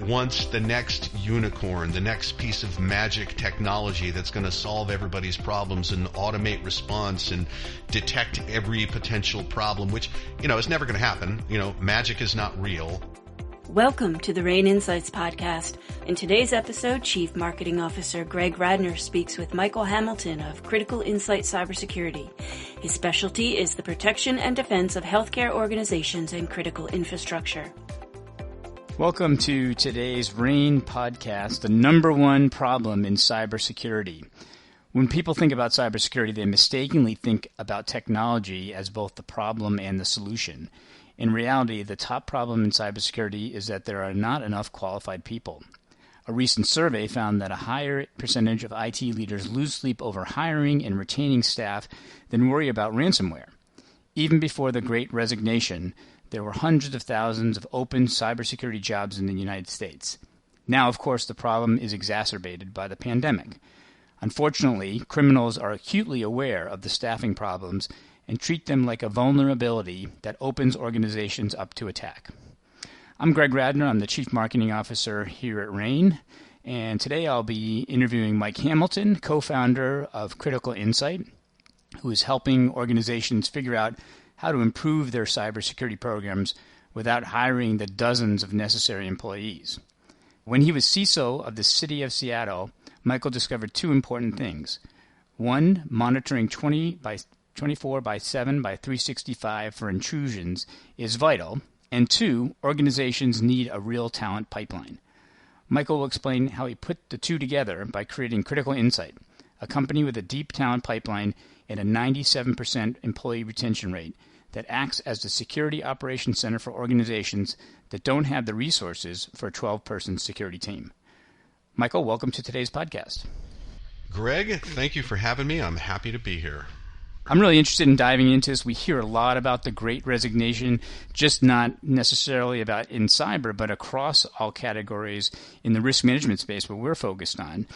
wants the next unicorn, the next piece of magic technology that's going to solve everybody's problems and automate response and detect every potential problem, which, is never going to happen. Magic is not real. Welcome to the RANE Insights podcast. In today's episode, Chief Marketing Officer Greg Radner speaks with Michael Hamilton of Critical Insights Cybersecurity. His specialty is the protection and defense of healthcare organizations and critical infrastructure. Welcome to today's RANE podcast, the number one problem in cybersecurity. When people think about cybersecurity, they mistakenly think about technology as both the problem and the solution. In reality, the top problem in cybersecurity is that there are not enough qualified people. A recent survey found that a higher percentage of IT leaders lose sleep over hiring and retaining staff than worry about ransomware. Even before the Great Resignation, there were hundreds of thousands of open cybersecurity jobs in the United States. Now, of course, the problem is exacerbated by the pandemic. Unfortunately, criminals are acutely aware of the staffing problems and treat them like a vulnerability that opens organizations up to attack. I'm Greg Radner. I'm the Chief Marketing Officer here at RANE, and today I'll be interviewing Mike Hamilton, co-founder of Critical Insight, who is helping organizations figure out how to improve their cybersecurity programs without hiring the dozens of necessary employees. When he was CISO of the city of Seattle, Michael discovered two important things. One, monitoring 24 by 7 by 365 for intrusions is vital, and two, organizations need a real talent pipeline. Michael will explain how he put the two together by creating Critical Insight, a company with a deep talent pipeline and a 97% employee retention rate that acts as the security operations center for organizations that don't have the resources for a 12-person security team. Michael, welcome to today's podcast. Greg, thank you for having me. I'm happy to be here. I'm really interested in diving into this. We hear a lot about the Great Resignation, just not necessarily about in cyber, but across all categories in the risk management space where we're focused on.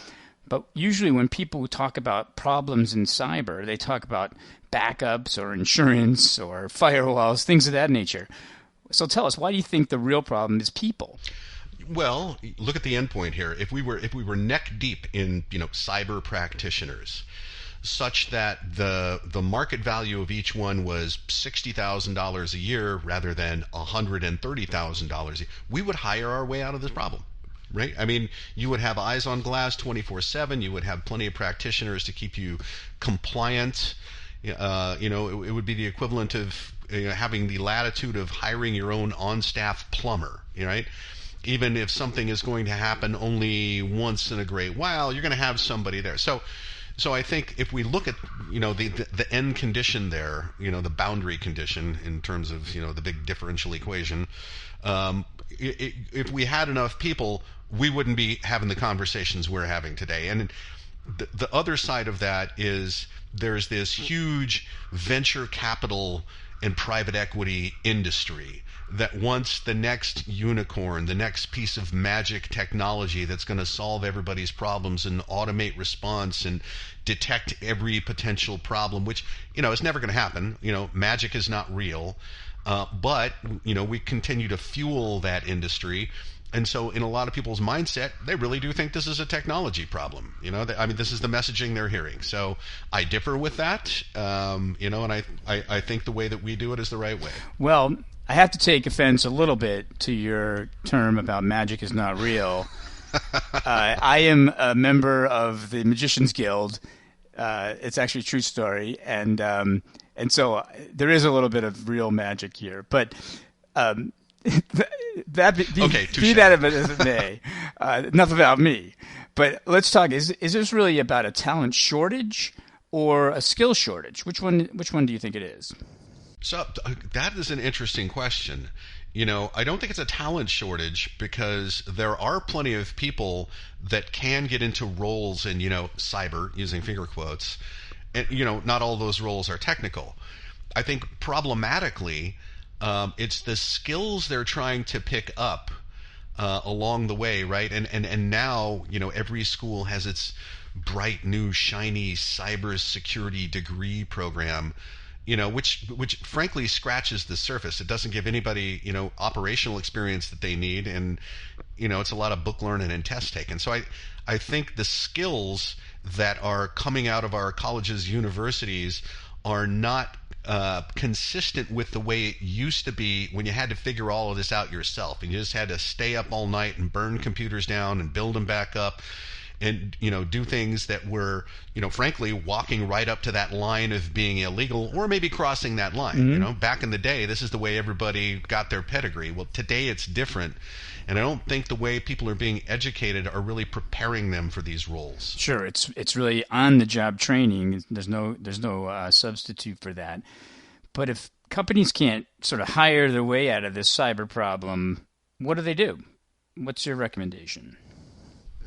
But usually when people talk about problems in cyber, they talk about backups or insurance or firewalls, things of that nature. So tell us, why do you think the real problem is people? Well, look at the endpoint here. If we were neck deep in cyber practitioners, such that the market value of each one was $60,000 a year rather than $130,000, we would hire our way out of this problem. Right? I mean, you would have eyes on glass 24/7. You would have plenty of practitioners to keep you compliant. It would be the equivalent of having the latitude of hiring your own on-staff plumber. Right? Even if something is going to happen only once in a great while, you're going to have somebody there. So I think if we look at the end condition there, the boundary condition in terms of the big differential equation, if we had enough people, we wouldn't be having the conversations we're having today. And the other side of that is there's this huge venture capital and private equity industry that wants the next unicorn, the next piece of magic technology that's going to solve everybody's problems and automate response and detect every potential problem, which, is never going to happen. Magic is not real. But we continue to fuel that industry. And so in a lot of people's mindset, they really do think this is a technology problem. This is the messaging they're hearing. So I differ with that, and I think the way that we do it is the right way. Well, I have to take offense a little bit to your term about magic is not real. I am a member of the Magicians Guild. It's actually a true story, and so there is a little bit of real magic here. But be that as it may, enough about me. But let's talk. Is this really about a talent shortage or a skill shortage? Which one do you think it is? So that is an interesting question. I don't think it's a talent shortage because there are plenty of people that can get into roles in, cyber, using finger quotes. And, not all those roles are technical. I think problematically, it's the skills they're trying to pick up along the way, right? And now, every school has its bright, new, shiny cybersecurity degree program. which frankly scratches the surface. It doesn't give anybody, operational experience that they need, and it's a lot of book learning and test taking. So I think the skills that are coming out of our colleges, universities, are not consistent with the way it used to be when you had to figure all of this out yourself, and you just had to stay up all night and burn computers down and build them back up, and do things that were frankly walking right up to that line of being illegal, or maybe crossing that line. Mm-hmm. Back in the day, this is the way everybody got their pedigree. Well, today it's different, and I don't think the way people are being educated are really preparing them for these roles. Sure, it's really on the job training. There's no substitute for that. But if companies can't sort of hire their way out of this cyber problem, what do they do? What's your recommendation?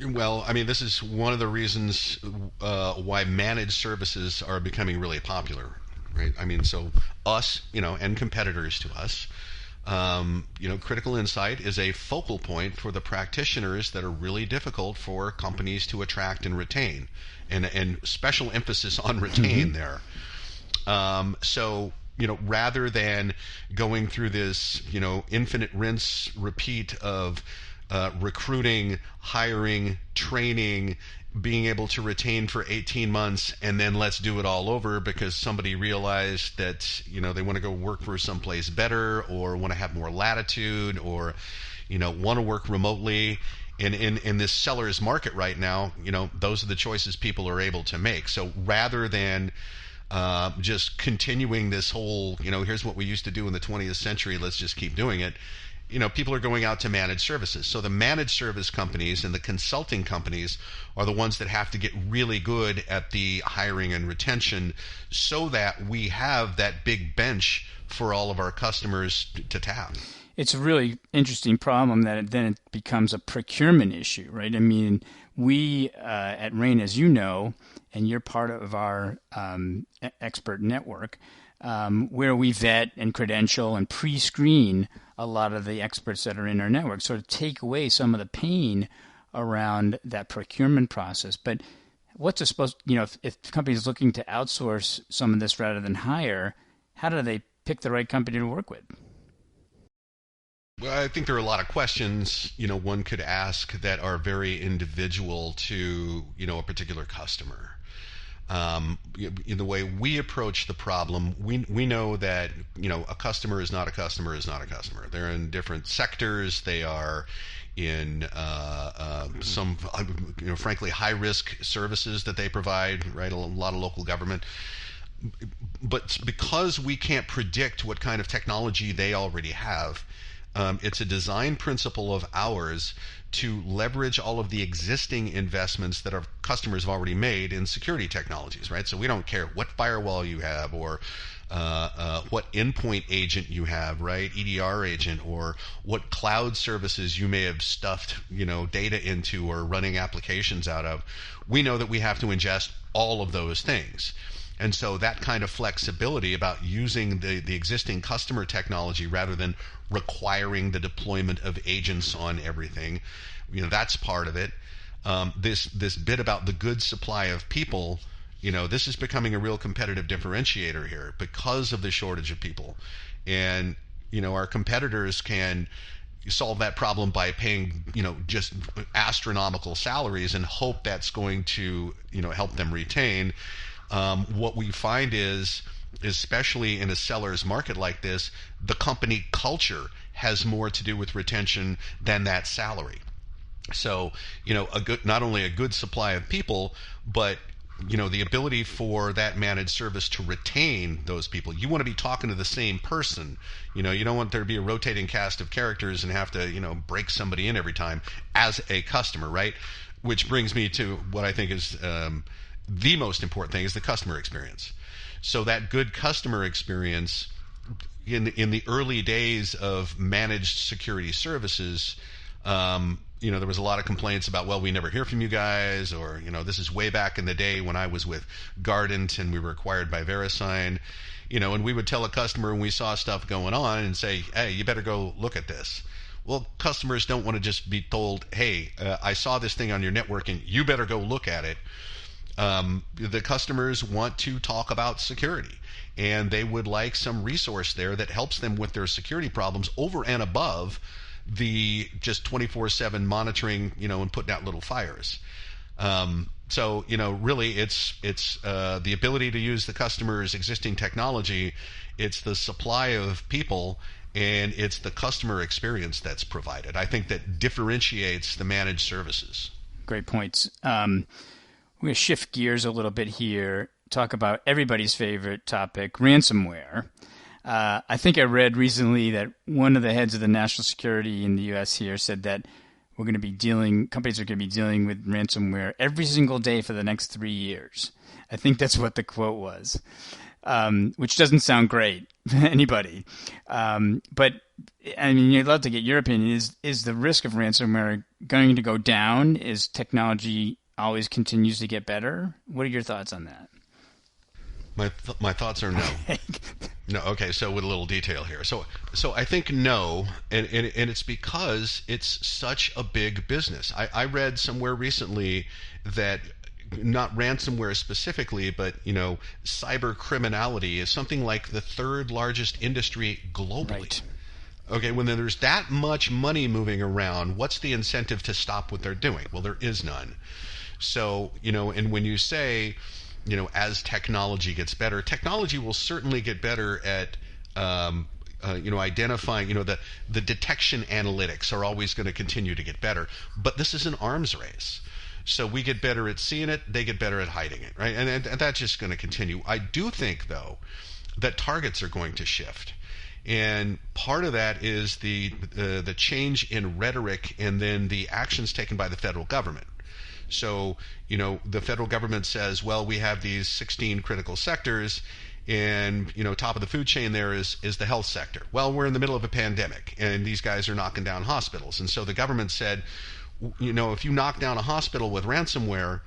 Well, I mean, this is one of the reasons why managed services are becoming really popular, right? I mean, so us, and competitors to us, Critical Insight is a focal point for the practitioners that are really difficult for companies to attract and retain, and special emphasis on retain there. So, rather than going through this, infinite rinse repeat of recruiting, hiring, training, being able to retain for 18 months, and then let's do it all over because somebody realized that, they want to go work for someplace better, or want to have more latitude, or, want to work remotely. In this seller's market right now, those are the choices people are able to make. So rather than just continuing this whole, here's what we used to do in the 20th century, let's just keep doing it, people are going out to managed services. So the managed service companies and the consulting companies are the ones that have to get really good at the hiring and retention, so that we have that big bench for all of our customers to tap. It's a really interesting problem that then it becomes a procurement issue, right? I mean, we at RANE, as you know, and you're part of our expert network, where we vet and credential and pre-screen a lot of the experts that are in our network, sort of take away some of the pain around that procurement process. But what's it supposed, if the company is looking to outsource some of this rather than hire, how do they pick the right company to work with? Well, I think there are a lot of questions, one could ask that are very individual to, a particular customer. In the way we approach the problem, we know that, a customer is not a customer is not a customer. They're in different sectors. They are in some, frankly, high-risk services that they provide, right? A lot of local government. But because we can't predict what kind of technology they already have, it's a design principle of ours to leverage all of the existing investments that our customers have already made in security technologies, right? So we don't care what firewall you have, or what endpoint agent you have, right? EDR agent, or what cloud services you may have stuffed, data into or running applications out of. We know that we have to ingest all of those things. And so that kind of flexibility about using the existing customer technology rather than requiring the deployment of agents on everything, that's part of it. This bit about the good supply of people, this is becoming a real competitive differentiator here because of the shortage of people. And, our competitors can solve that problem by paying, just astronomical salaries and hope that's going to, help them retain. What we find is, especially in a seller's market like this, the company culture has more to do with retention than that salary. So, not only a good supply of people, but, the ability for that managed service to retain those people. You want to be talking to the same person. You don't want there to be a rotating cast of characters and have to, break somebody in every time as a customer, right? Which brings me to what I think is the most important thing, is the customer experience. So that good customer experience in the early days of managed security services, there was a lot of complaints about, well, we never hear from you guys, or, this is way back in the day when I was with Gardant and we were acquired by VeriSign, and we would tell a customer when we saw stuff going on and say, hey, you better go look at this. Well, customers don't want to just be told, hey, I saw this thing on your network and you better go look at it. The customers want to talk about security, and they would like some resource there that helps them with their security problems over and above the just 24/7 monitoring, and putting out little fires. So, really it's the ability to use the customer's existing technology. It's the supply of people, and it's the customer experience that's provided. I think that differentiates the managed services. Great points. We're going to shift gears a little bit here, talk about everybody's favorite topic, ransomware. I think I read recently that one of the heads of the national security in the U.S. here said that companies are going to be dealing with ransomware every single day for the next 3 years. I think that's what the quote was, which doesn't sound great to anybody. But I mean, I'd love to get your opinion. Is the risk of ransomware going to go down as technology always continues to get better? What are your thoughts on that? My thoughts are no. No. Okay. So with a little detail here. So I think no, and it's because it's such a big business. I read somewhere recently that not ransomware specifically, but cyber criminality is something like the third largest industry globally. Right. Okay. When there's that much money moving around, what's the incentive to stop what they're doing? Well, there is none. So and when you say, as technology gets better, technology will certainly get better at, identifying, the detection analytics are always going to continue to get better. But this is an arms race. So we get better at seeing it, they get better at hiding it, right? And that's just going to continue. I do think, though, that targets are going to shift. And part of that is the change in rhetoric and then the actions taken by the federal government. So, the federal government says, well, we have these 16 critical sectors, and, top of the food chain there is the health sector. Well, we're in the middle of a pandemic, and these guys are knocking down hospitals. And so the government said, if you knock down a hospital with ransomware,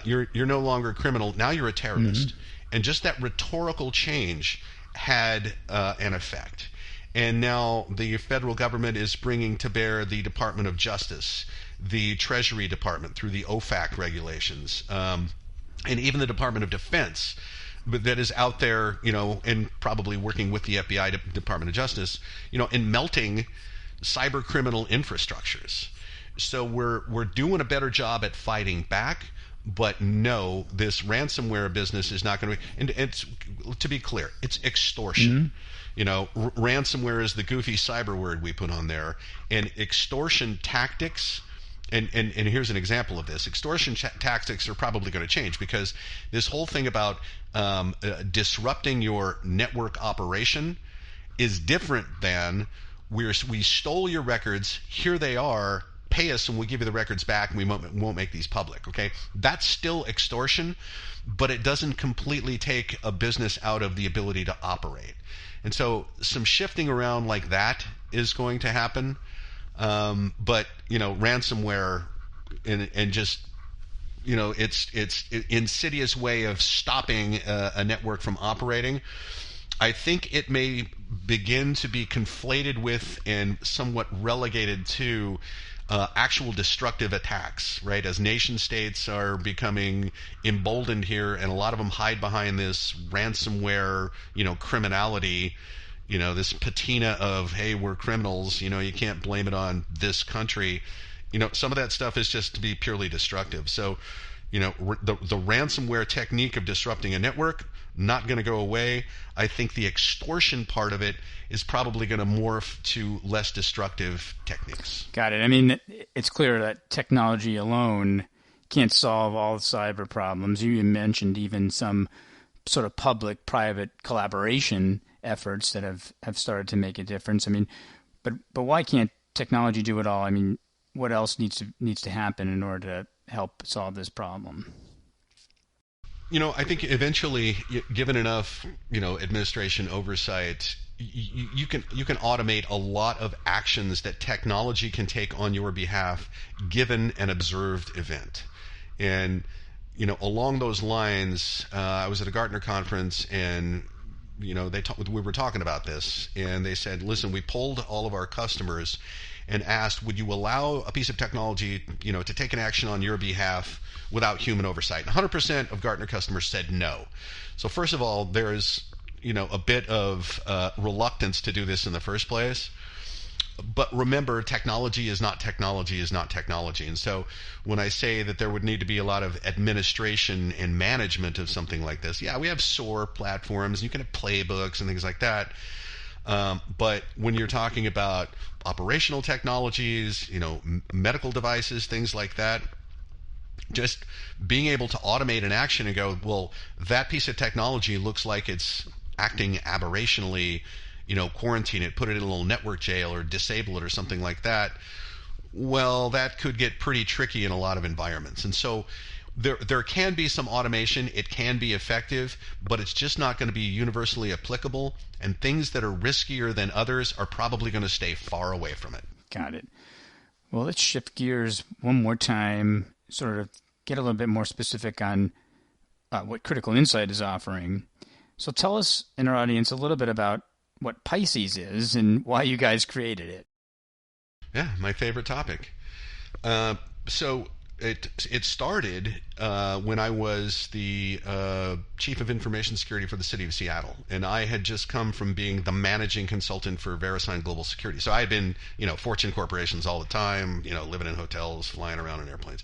you're no longer a criminal. Now you're a terrorist. Mm-hmm. And just that rhetorical change had an effect. And now the federal government is bringing to bear the Department of Justice, the Treasury Department through the OFAC regulations, and even the Department of Defense that is out there, and probably working with the FBI, Department of Justice, in melting cyber criminal infrastructures. So we're doing a better job at fighting back, but no, this ransomware business is not going to be, and it's, to be clear, it's extortion. Mm-hmm. Ransomware is the goofy cyber word we put on there, and extortion tactics. And here's an example of this. Extortion tactics are probably going to change because this whole thing about disrupting your network operation is different than we stole your records, here they are, pay us and we'll give you the records back and we won't make these public, okay? That's still extortion, but it doesn't completely take a business out of the ability to operate. And so some shifting around like that is going to happen. But ransomware and just it's an insidious way of stopping a network from operating. I think it may begin to be conflated with and somewhat relegated to actual destructive attacks, right? As nation states are becoming emboldened here, and a lot of them hide behind this ransomware, criminality. This patina of, hey, we're criminals, you can't blame it on this country. Some of that stuff is just to be purely destructive. So, the ransomware technique of disrupting a network, not going to go away. I think the extortion part of it is probably going to morph to less destructive techniques. Got it. I mean, it's clear that technology alone can't solve all the cyber problems. You mentioned even some sort of public-private collaboration efforts that have started to make a difference. I mean, but why can't technology do it all? I mean, what else needs to happen in order to help solve this problem? I think eventually, given enough, administration oversight, you can automate a lot of actions that technology can take on your behalf, given an observed event. And along those lines, I was at a Gartner conference, and we were talking about this, and they said, listen, we polled all of our customers, and asked, would you allow a piece of technology, to take an action on your behalf without human oversight? 100% of Gartner customers said no. So first of all, there's, a bit of reluctance to do this in the first place. But remember, technology is not technology is not technology. And so when I say that there would need to be a lot of administration and management of something like this, yeah, we have SOAR platforms, you can have playbooks and things like that. But when you're talking about operational technologies, medical devices, things like that, just being able to automate an action and go, well, that piece of technology looks like it's acting aberrationally, quarantine it, put it in a little network jail or disable it or something like that, well, that could get pretty tricky in a lot of environments. And so there can be some automation. It can be effective, but it's just not going to be universally applicable. And things that are riskier than others are probably going to stay far away from it. Got it. Well, let's shift gears one more time, sort of get a little bit more specific on what Critical Insight is offering. So tell us in our audience a little bit about what Pisces is and why you guys created it. Yeah, my favorite topic. So it started when I was the chief of information security for the city of Seattle, and I had just come from being the managing consultant for VeriSign Global Security. So I had been, Fortune corporations all the time, living in hotels, flying around in airplanes.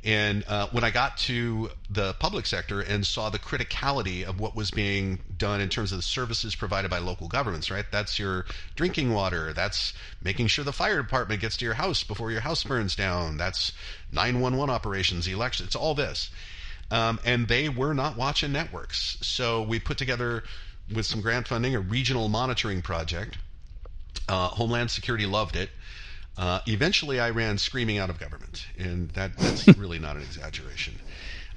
And when I got to the public sector and saw the criticality of what was being done in terms of the services provided by local governments, right? That's your drinking water. That's making sure the fire department gets to your house before your house burns down. That's 911 operations, elections. It's all this. And they were not watching networks. So we put together, with some grant funding, a regional monitoring project. Homeland Security loved it. Eventually, I ran screaming out of government, and that's really not an exaggeration.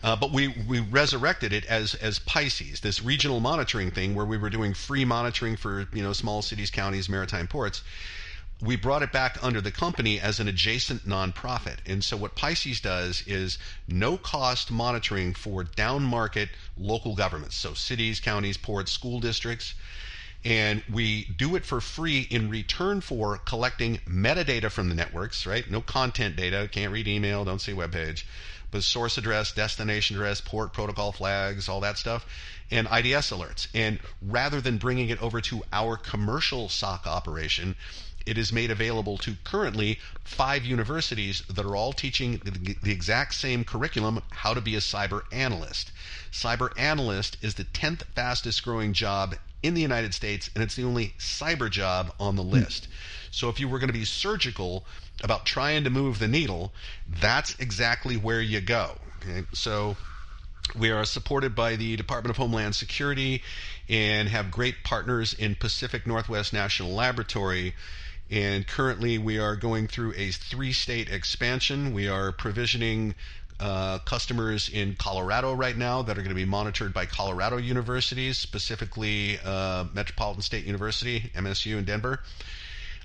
But we resurrected it as Pisces, this regional monitoring thing where we were doing free monitoring for small cities, counties, maritime ports. We brought it back under the company as an adjacent nonprofit. And so what Pisces does is no-cost monitoring for down-market local governments, so cities, counties, ports, school districts. And we do it for free in return for collecting metadata from the networks, right? No content data, can't read email, don't see web page, but source address, destination address, port, protocol flags, all that stuff, and IDS alerts. And rather than bringing it over to our commercial SOC operation, it is made available to currently 5 universities that are all teaching the exact same curriculum, how to be a cyber analyst. Cyber analyst is the 10th fastest growing job in the United States, and it's the only cyber job on the list. So if you were going to be surgical about trying to move the needle, that's exactly where you go. Okay? So we are supported by the Department of Homeland Security and have great partners in Pacific Northwest National Laboratory. And currently we are going through a 3-state expansion. We are provisioning customers in Colorado right now that are going to be monitored by Colorado universities, specifically Metropolitan State University, MSU in Denver.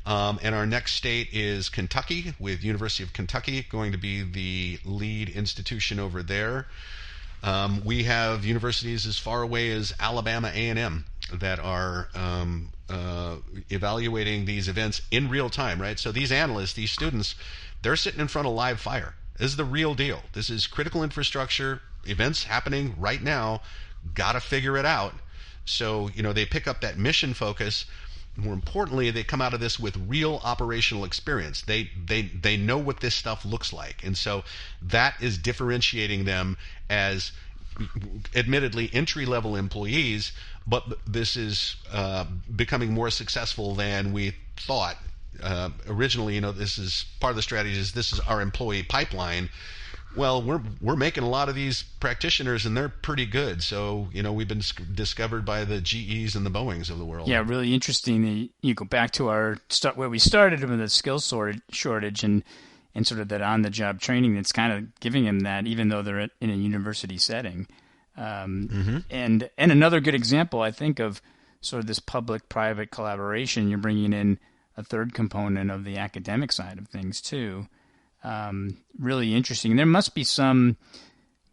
And our next state is Kentucky, with University of Kentucky going to be the lead institution over there. We have universities as far away as Alabama A&M that are evaluating these events in real time, right? So these analysts, these students, they're sitting in front of live fire. This is the real deal. This is critical infrastructure, events happening right now, got to figure it out. So, they pick up that mission focus. More importantly, they come out of this with real operational experience. They know what this stuff looks like. And so that is differentiating them as, admittedly, entry-level employees, but this is becoming more successful than we thought. Originally, this is part of the strategy is this is our employee pipeline. Well, we're making a lot of these practitioners, and they're pretty good. So, we've been discovered by the GEs and the Boeings of the world. Yeah, really interesting. You go back to where we started with the skills shortage and sort of that on-the-job training that's kind of giving them that, even though they're in a university setting. And another good example, I think, of sort of this public-private collaboration, you're bringing in a third component of the academic side of things too. Really interesting. There must be some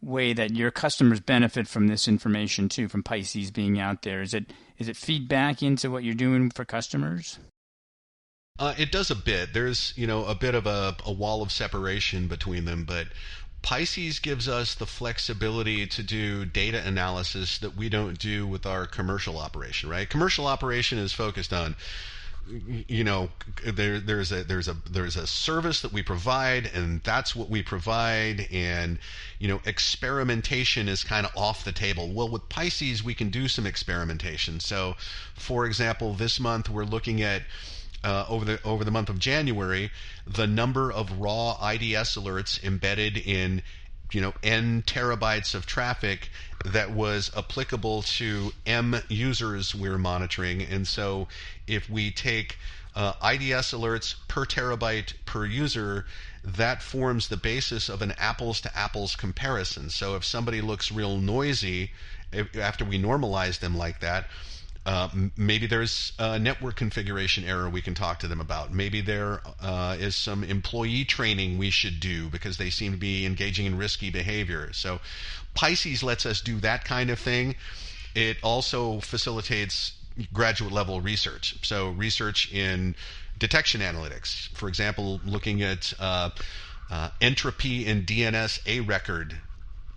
way that your customers benefit from this information too, from Pisces being out there. Is it feedback into what you're doing for customers? It does a bit. There's, a bit of a wall of separation between them, but Pisces gives us the flexibility to do data analysis that we don't do with our commercial operation, right? Commercial operation is focused on, there's a service that we provide, and that's what we provide, and experimentation is kind of off the table. Well, with Pisces, we can do some experimentation. So, for example, this month we're looking at over the month of January, the number of raw IDS alerts embedded in n terabytes of traffic that was applicable to M users we're monitoring. And so if we take IDS alerts per terabyte per user, that forms the basis of an apples to apples comparison. So if somebody looks real noisy after we normalize them like that, maybe there's a network configuration error we can talk to them about. Maybe there is some employee training we should do because they seem to be engaging in risky behavior. So Pisces lets us do that kind of thing. It also facilitates graduate level research. So research in detection analytics. For example, looking at entropy in DNS A record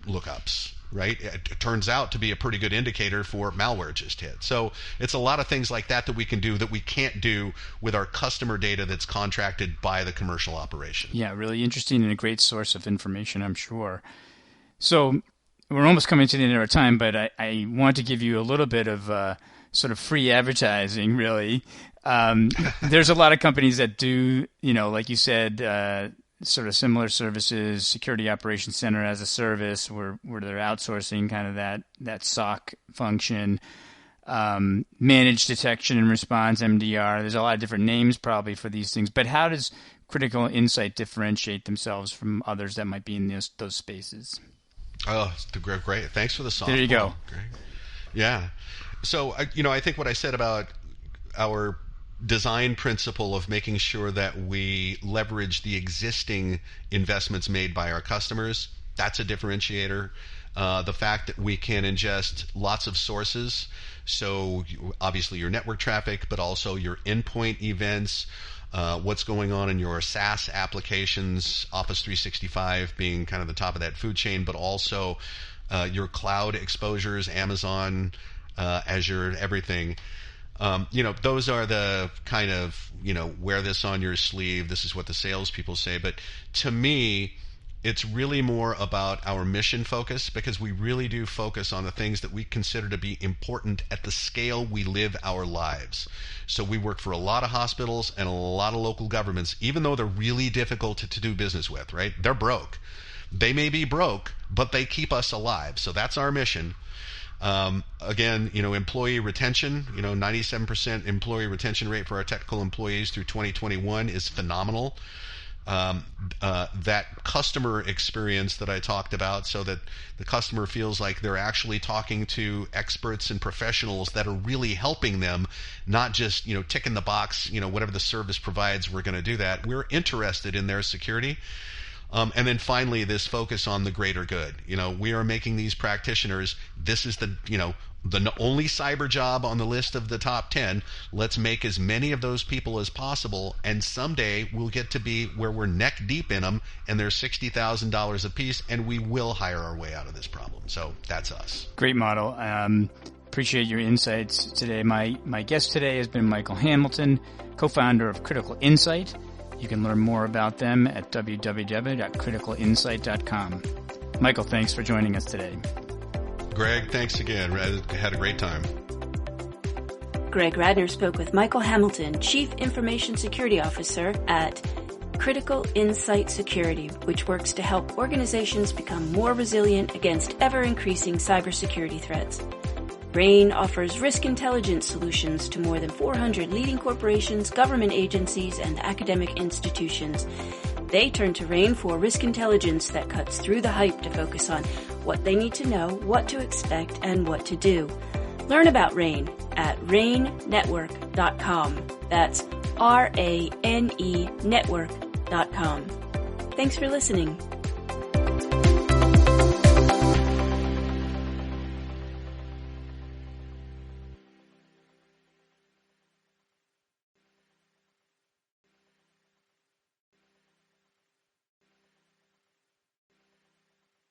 lookups. Right? It turns out to be a pretty good indicator for malware just hit. So it's a lot of things like that we can do that we can't do with our customer data that's contracted by the commercial operation. Yeah, really interesting and a great source of information, I'm sure. So we're almost coming to the end of our time, but I want to give you a little bit of sort of free advertising, really. There's a lot of companies that do, like you said, sort of similar services, security operations center as a service, where they're outsourcing kind of that SOC function, managed detection and response, MDR. There's a lot of different names probably for these things. But how does Critical Insight differentiate themselves from others that might be in those spaces? Oh, great. Thanks for the softball. There you go. Great. Yeah. So, I think what I said about our design principle of making sure that we leverage the existing investments made by our customers, that's a differentiator. The fact that we can ingest lots of sources, so obviously your network traffic, but also your endpoint events, what's going on in your SaaS applications, Office 365 being kind of the top of that food chain, but also your cloud exposures, Amazon, Azure, everything. Those are the kind of, wear this on your sleeve. This is what the salespeople say. But to me, it's really more about our mission focus, because we really do focus on the things that we consider to be important at the scale we live our lives. So we work for a lot of hospitals and a lot of local governments, even though they're really difficult to do business with, right? They're broke. They may be broke, but they keep us alive. So that's our mission. Again, employee retention, 97% employee retention rate for our technical employees through 2021 is phenomenal. That customer experience that I talked about, so that the customer feels like they're actually talking to experts and professionals that are really helping them, not just, ticking the box, whatever the service provides, we're going to do that. We're interested in their security. And then finally, this focus on the greater good. We are making these practitioners, this is the only cyber job on the list of the top 10. Let's make as many of those people as possible, and someday we'll get to be where we're neck deep in them, and they're $60,000 a piece, and we will hire our way out of this problem. So that's us. Great model. Appreciate your insights today. My guest today has been Michael Hamilton, co-founder of Critical Insight. You can learn more about them at www.criticalinsight.com. Michael, thanks for joining us today. Greg, thanks again. I had a great time. Greg Radner spoke with Michael Hamilton, Chief Information Security Officer at Critical Insight Security, which works to help organizations become more resilient against ever-increasing cybersecurity threats. RANE offers risk intelligence solutions to more than 400 leading corporations, government agencies, and academic institutions. They turn to RANE for risk intelligence that cuts through the hype to focus on what they need to know, what to expect, and what to do. Learn about RANE at ranenetwork.com. That's RANE network.com. Thanks for listening.